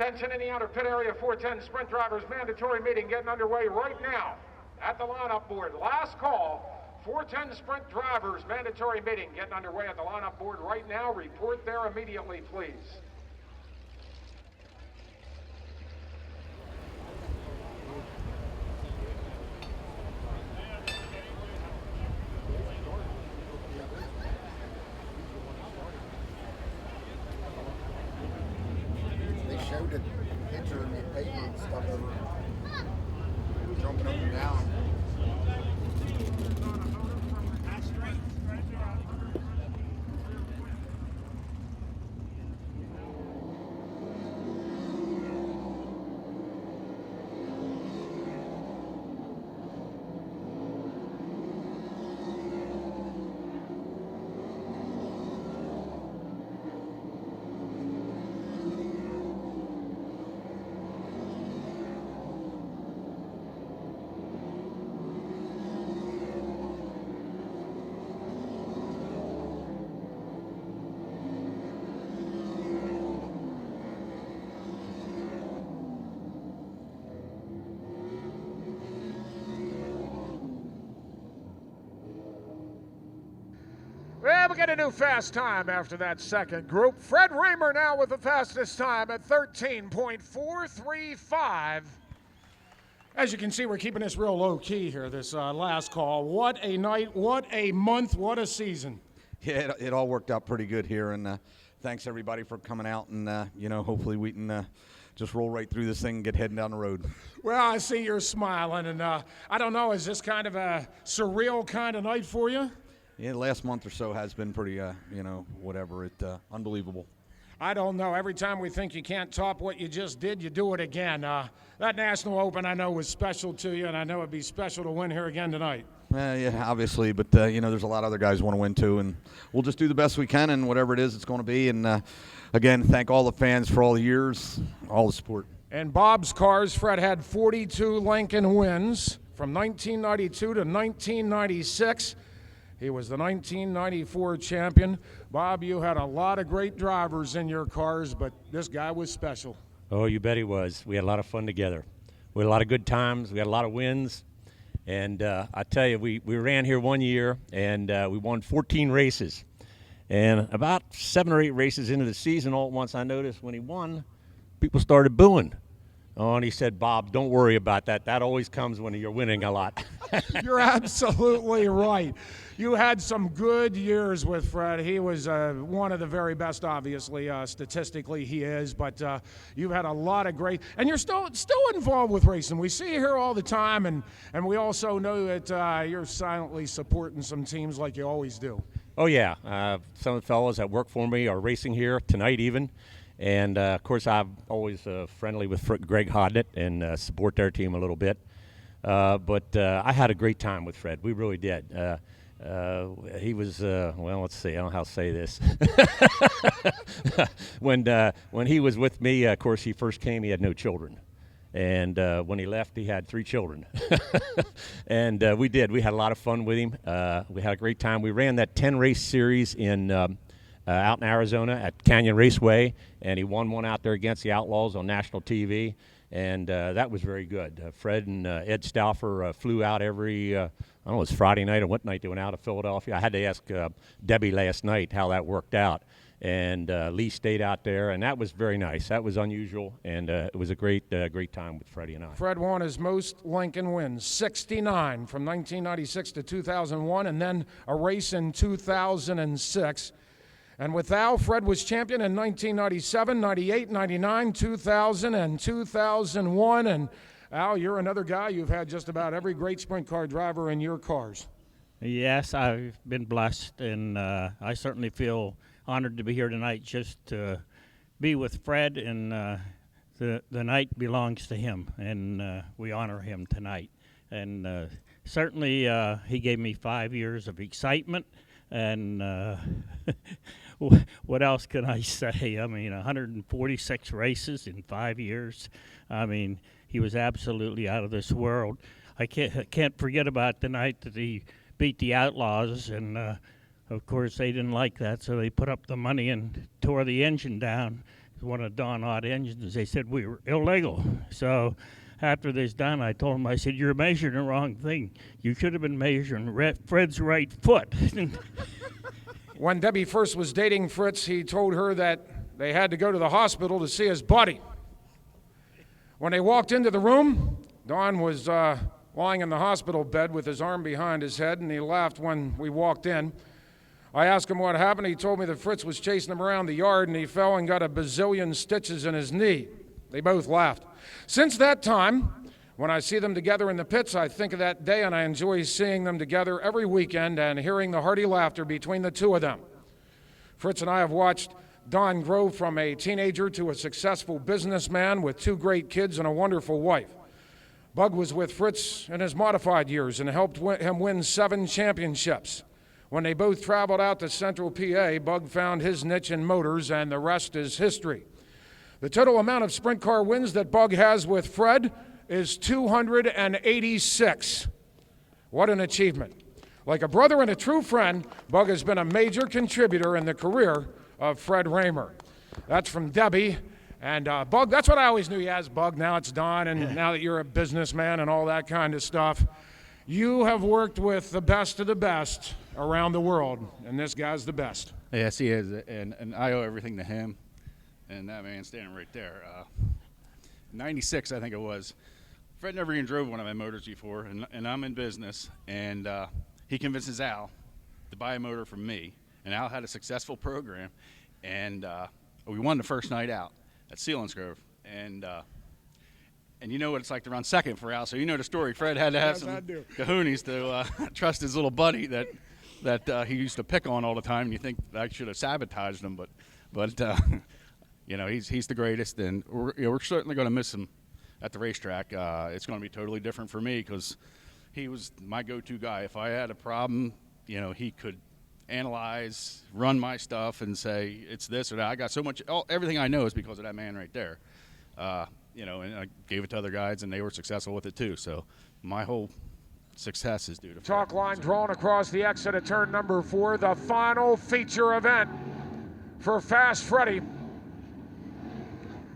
Attention in the outer pit area, 410 sprint drivers mandatory meeting getting underway right now at the lineup board. Last call, 410 sprint drivers mandatory meeting getting underway at the lineup board right now. Report there immediately, please. Showed a picture in the paper and stuff over jumping up and down. Well, we get a new fast time after that second group. Fred Rahmer now with the fastest time at 13.435. As you can see, we're keeping this real low key here, this last call. What a night, what a month, what a season. Yeah, it all worked out pretty good here, and thanks everybody for coming out, and hopefully we can just roll right through this thing and get heading down the road. Well, I see you're smiling, and I don't know, is this kind of a surreal kind of night for you? Yeah, the last month or so has been pretty, unbelievable. I don't know. Every time we think you can't top what you just did, you do it again. That National Open, I know, was special to you, and I know it'd be special to win here again tonight. Yeah, obviously, but, there's a lot of other guys who want to win too, and we'll just do the best we can, and whatever it is, it's going to be. And, again, thank all the fans for all the years, all the support. And Bob's cars, Fred had 42 Lincoln wins from 1992 to 1996. He was the 1994 champion. Bob, you had a lot of great drivers in your cars, but this guy was special. Oh, you bet he was. We had a lot of fun together. We had a lot of good times. We had a lot of wins. And I tell you, we ran here one year, and we won 14 races. And about 7 or 8 races into the season, all at once I noticed when he won, people started booing. Oh, and he said, Bob, don't worry about that. That always comes when you're winning a lot. You're absolutely right. You had some good years with Fred. He was one of the very best, obviously. Statistically, he is. But you've had a lot of great, and you're still involved with racing. We see you here all the time, and we also know that you're silently supporting some teams like you always do. Oh, yeah. Some of the fellows that work for me are racing here tonight even. And, of course, I'm always friendly with Greg Hodnett and support their team a little bit. But I had a great time with Fred. We really did. He was, well, let's see. I don't know how to say this. When he was with me, of course, he first came, he had no children. And when he left, he had 3 children. And we did. We had a lot of fun with him. We had a great time. We ran that 10-race series out in Arizona at Canyon Raceway, and he won one out there against the Outlaws on national TV, and that was very good. Fred and Ed Stauffer flew out every, I don't know, it was Friday night or what night they went out of Philadelphia. I had to ask Debbie last night how that worked out, and Lee stayed out there, and that was very nice. That was unusual, and it was a great time with Freddie and I. Fred won his most Lincoln wins, 69 from 1996 to 2001, and then a race in 2006. And with Al, Fred was champion in 1997, 98, 99, 2000, and 2001. And Al, you're another guy. You've had just about every great sprint car driver in your cars. Yes, I've been blessed, and I certainly feel honored to be here tonight just to be with Fred, and the night belongs to him, and we honor him tonight. And certainly he gave me 5 years of excitement, and what else can I say? I mean, 146 races in 5 years. I mean, he was absolutely out of this world. I can't forget about the night that he beat the Outlaws, and of course they didn't like that, so they put up the money and tore the engine down. one of Don Odd engines. They said we were illegal. So after this done, I told them, I said, you're measuring the wrong thing. You should have been measuring Fred's right foot. When Debbie first was dating Fritz, he told her that they had to go to the hospital to see his buddy. When they walked into the room, Don was lying in the hospital bed with his arm behind his head, and he laughed when we walked in. I asked him what happened. He told me that Fritz was chasing him around the yard, and he fell and got a bazillion stitches in his knee. They both laughed. Since that time, when I see them together in the pits, I think of that day, and I enjoy seeing them together every weekend and hearing the hearty laughter between the two of them. Fritz and I have watched Don grow from a teenager to a successful businessman with 2 great kids and a wonderful wife. Bug was with Fritz in his modified years and helped him win 7 championships. When they both traveled out to Central PA, Bug found his niche in motors, and the rest is history. The total amount of sprint car wins that Bug has with Fred is 286. What an achievement. Like a brother and a true friend, Bug has been a major contributor in the career of Fred Rahmer. That's from Debbie. And Bug, that's what I always knew you as, Bug. Now it's Don, and now that you're a businessman and all that kind of stuff, you have worked with the best of the best around the world, and this guy's the best. Yes, he is, and I owe everything to him, and that man standing right there. 96, I think it was. Fred never even drove one of my motors before, and I'm in business, and he convinces Al to buy a motor from me, and Al had a successful program, and we won the first night out at Selinsgrove, and you know what it's like to run second for Al, so you know the story. Fred had to have some cojones to trust his little buddy that he used to pick on all the time, and you think I should have sabotaged him, but you know, he's the greatest, and we're certainly going to miss him at the racetrack. It's going to be totally different for me because he was my go-to guy. If I had a problem, you know, he could analyze, run my stuff, and say it's this or that. I got so much. Everything I know is because of that man right there. You know, and I gave it to other guys, and they were successful with it too. So my whole success is due to Chalk Fred. line drawn across the exit of turn number 4, the final feature event for Fast Freddy.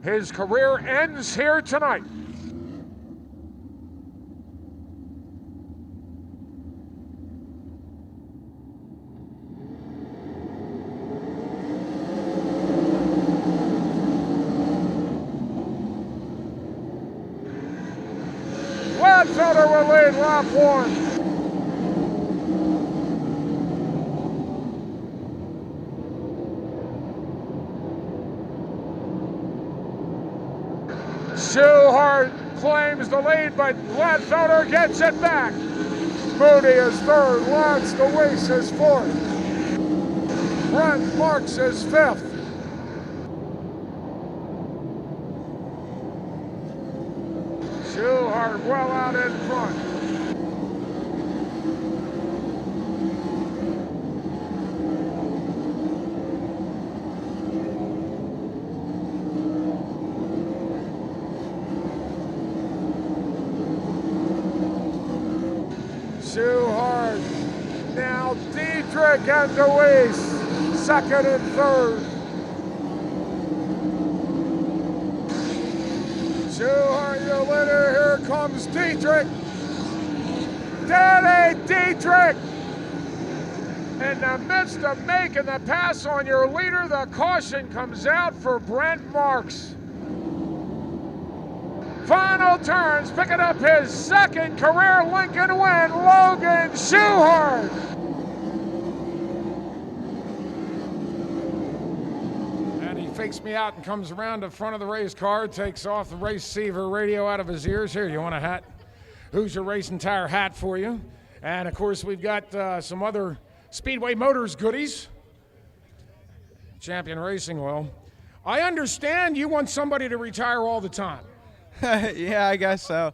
His career ends here tonight. Gladfelder will lead lap 1. Schuhart claims the lead, but Gladfelder gets it back. Moody is 3rd, Lance DeWeese is 4th. Brent Marks is 5th. Schuhart well out in front. Schuhart, now Dietrich and DeWeese, 2nd and 3rd. Schuhart, your leader, here comes Dietrich. Daddy Dietrich! In the midst of making the pass on your leader, the caution comes out for Brent Marks. Final turns, picking up his 2nd career Lincoln win, Logan Schuhart. And he fakes me out and comes around to front of the race car, takes off the receiver radio out of his ears. Here, you want a hat? Hoosier Racing Tire hat for you. And of course, we've got some other Speedway Motors goodies. Champion Racing Oil. I understand you want somebody to retire all the time. Yeah, I guess so.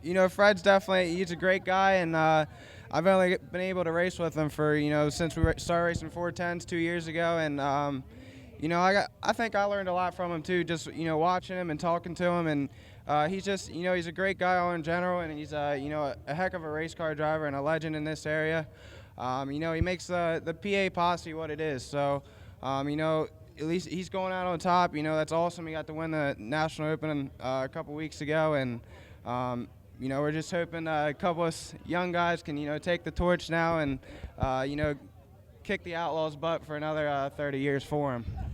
You know, Fred's he's a great guy, and I've only been able to race with him for, you know, since we started racing 410s 2 years ago, and you know, I think I learned a lot from him too, just, you know, watching him and talking to him, and he's just, you know, he's a great guy all in general, and he's you know, a heck of a race car driver and a legend in this area. You know, he makes the PA posse what it is, so you know, at least he's going out on top. You know, that's awesome. He got to win the National Open a couple weeks ago, and you know, we're just hoping a couple of young guys can, you know, take the torch now and, you know, kick the Outlaws' butt for another 30 years for him.